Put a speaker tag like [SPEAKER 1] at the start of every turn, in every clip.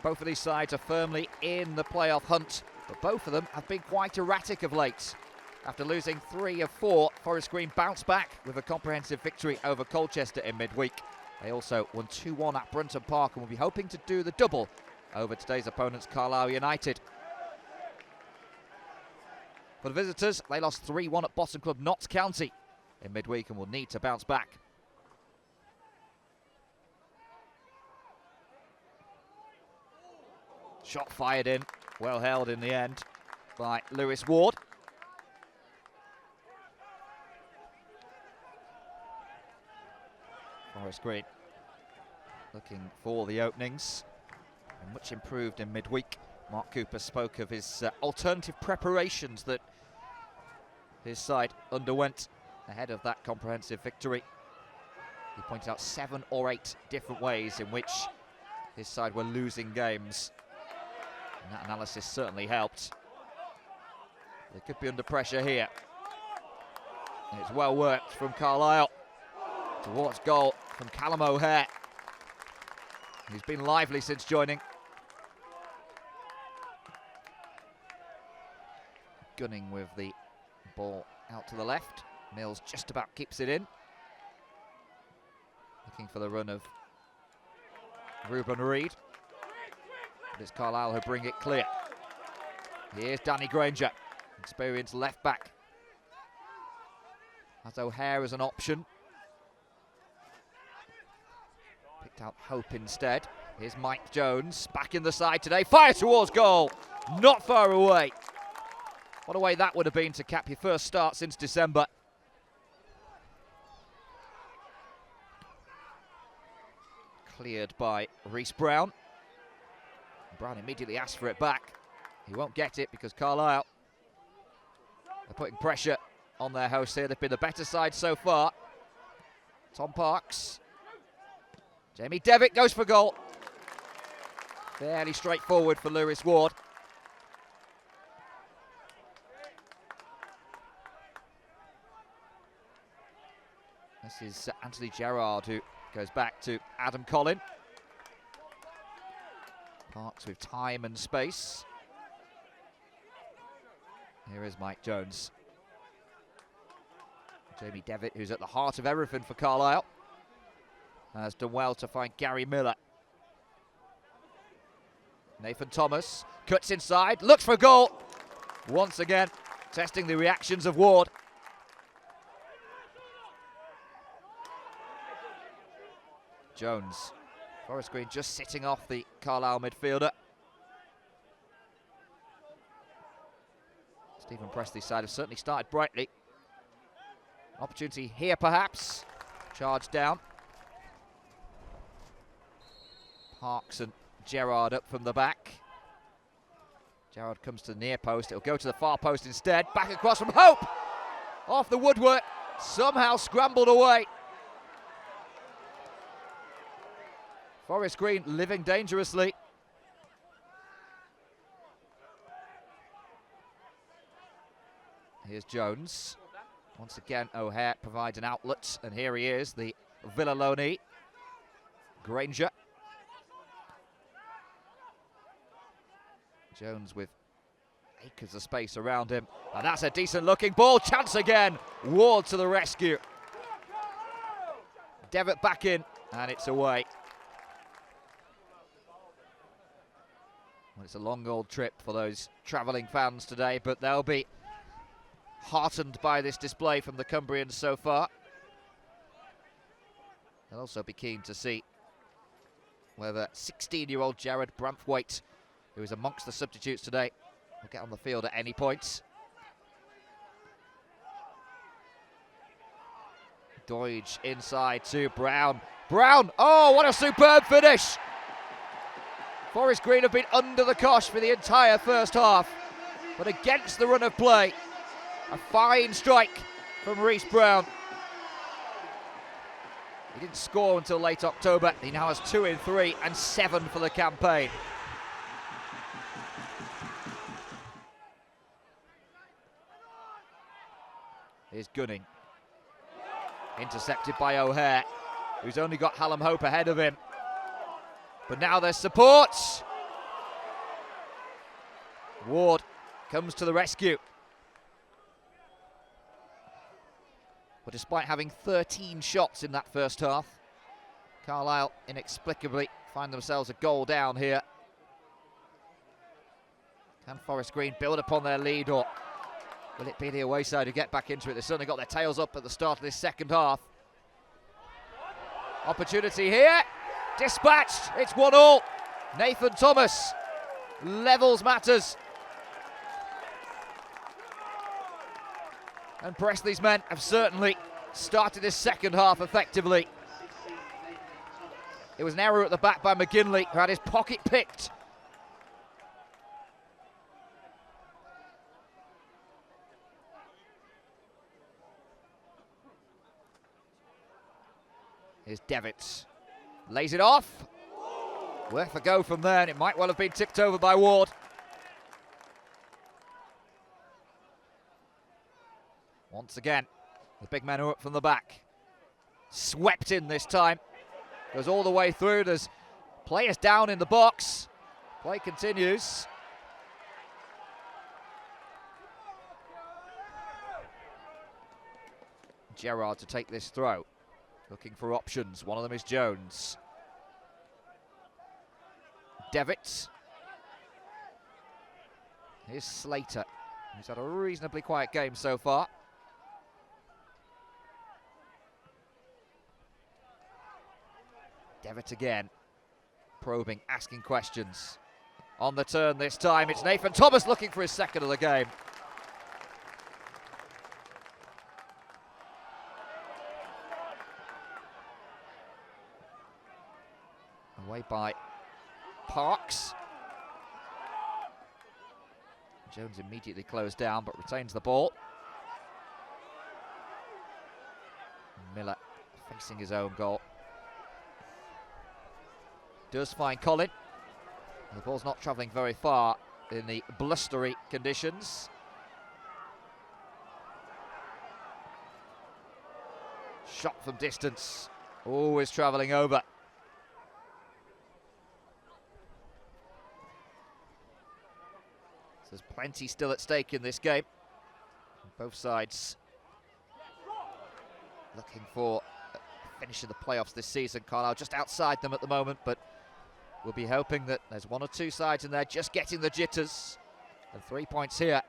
[SPEAKER 1] Both of these sides are firmly in the playoff hunt, but both of them have been quite erratic of late. After losing 3 of 4, Forest Green bounced back with a comprehensive victory over Colchester in midweek. They also won 2-1 at Brunton Park and will be hoping to do the double over today's opponents, Carlisle United. For the visitors, they lost 3-1 at Bottom Club Notts County in midweek and will need to bounce back. Shot fired in, well held in the end by Lewis Ward. Forest Green looking for the openings, and much improved in midweek. Mark Cooper spoke of his alternative preparations that his side underwent ahead of that comprehensive victory. He pointed out 7 or 8 different ways in which his side were losing games, and that analysis certainly helped. They could be under pressure here. And it's well worked from Carlisle towards goal from Callum O'Hare. He's been lively since joining. Gunning with the ball out to the left. Mills just about keeps it in. Looking for the run of Ruben Reid. But it's Carlisle who bring it clear. Here's Danny Granger, experienced left back. Has O'Hare as an option. Picked out Hope instead. Here's Mike Jones, back in the side today. Fire towards goal, not far away. What a way that would have been to cap your first start since December. Cleared by Reece Brown. Brown immediately asked for it back. He won't get it because Carlisle are putting pressure on their hosts here. They've been the better side so far. Tom Parks. Jamie Devitt goes for goal. Fairly straightforward for Lewis Ward. This is Anthony Gerrard who goes back to Adam Collin. Parks with time and space. Here is Mike Jones. Jamie Devitt, who's at the heart of everything for Carlisle, has done well to find Gary Miller. Nathan Thomas cuts inside, looks for a goal. Once again, testing the reactions of Ward. Jones. Forest Green just sitting off the Carlisle midfielder. Stephen Presley's side have certainly started brightly. Opportunity here perhaps. Charge down. Parks and Gerrard up from the back. Gerrard comes to the near post. It'll go to the far post instead. Back across from Hope. Off the woodwork. Somehow scrambled away. Forest Green living dangerously. Here's Jones. Once again, O'Hare provides an outlet, and here he is, the Villa loanee, Granger. Jones with acres of space around him, and that's a decent-looking ball. Chance again. Ward to the rescue. Devitt back in, and it's away. Well, it's a long old trip for those travelling fans today, but they'll be heartened by this display from the Cumbrians so far. They'll also be keen to see whether 16-year-old Jared Bramthwaite, who is amongst the substitutes today, will get on the field at any point. Doige inside to Brown. Brown, oh, what a superb finish! Forest Green have been under the cosh for the entire first half, but against the run of play, a fine strike from Reece Brown. He didn't score until late October. He now has 2 in 3 and 7 for the campaign. Here's Gunning. Intercepted by O'Hare, who's only got Hallam Hope ahead of him. But now there's support. Ward comes to the rescue. But despite having 13 shots in that first half, Carlisle inexplicably find themselves a goal down here. Can Forest Green build upon their lead, or will it be the away side who get back into it? They've certainly got their tails up at the start of this second half. Opportunity here, dispatched, it's 1-1. Nathan Thomas levels matters. And Presley's men have certainly started this second half effectively. It was an error at the back by McGinley, who had his pocket picked. Here's Devitt. Lays it off. Worth a go from there, and it might well have been tipped over by Ward. Once again, the big men are up from the back. Swept in this time. Goes all the way through. There's players down in the box. Play continues. Gerrard to take this throw. Looking for options. One of them is Jones. Devitt. Here's Slater. He's had a reasonably quiet game so far. Devitt again. Probing, asking questions. On the turn this time, it's Nathan Thomas looking for his second of the game. Away by Parks. Jones immediately closed down but retains the ball. Miller facing his own goal. Does find Colin. The ball's not travelling very far in the blustery conditions. Shot from distance, always travelling over. So there's plenty still at stake in this game. Both sides looking for finishing the playoffs this season. Carlisle just outside them at the moment, but we'll be hoping that there's one or two sides in there just getting the jitters. And 3 points here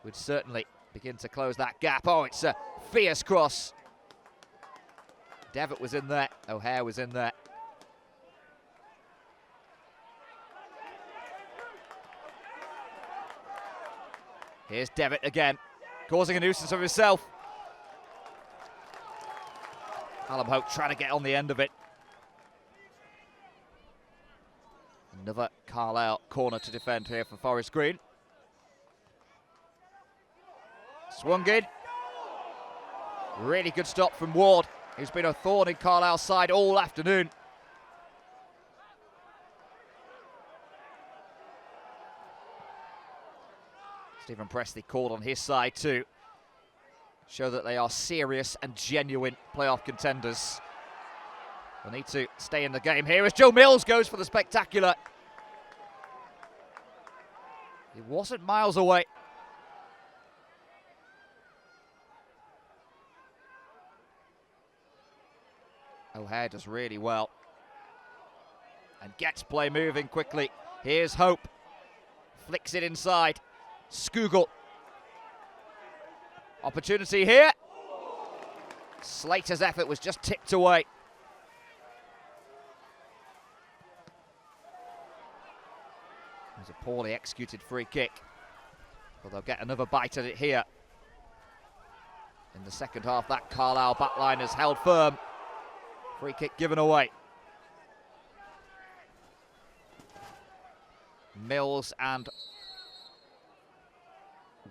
[SPEAKER 1] would certainly begin to close that gap. Oh, it's a fierce cross. Devitt was in there, O'Hare was in there. Here's Devitt again, causing a nuisance of himself. Callum Hope trying to get on the end of it. Another Carlisle corner to defend here for Forest Green. Swung in. Really good stop from Ward, who's been a thorn in Carlisle's side all afternoon. Stephen Presley called on his side too. Show that they are serious and genuine playoff contenders. They'll need to stay in the game here as Joe Mills goes for the spectacular. He wasn't miles away. O'Hare does really well and gets play moving quickly. Here's Hope. Flicks it inside. Skugel. Opportunity here. Slater's effort was just tipped away. It was a poorly executed free kick. But they'll get another bite at it here. In the second half, that Carlisle backline has held firm. Free kick given away. Mills and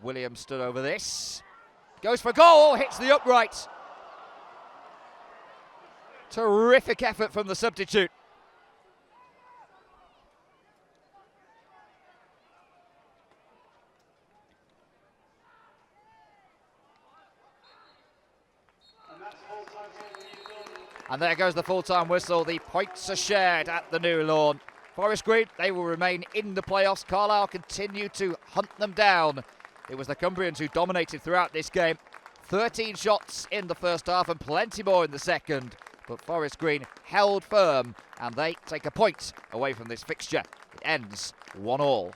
[SPEAKER 1] Williams stood over this. Goes for goal, hits the upright. Terrific effort from the substitute. And there goes the full-time whistle. The points are shared at the New Lawn. Forest Green, they will remain in the playoffs. Carlisle continue to hunt them down. It was the Cumbrians who dominated throughout this game. 13 shots in the first half and plenty more in the second. But Forest Green held firm and they take a point away from this fixture. It ends 1-1.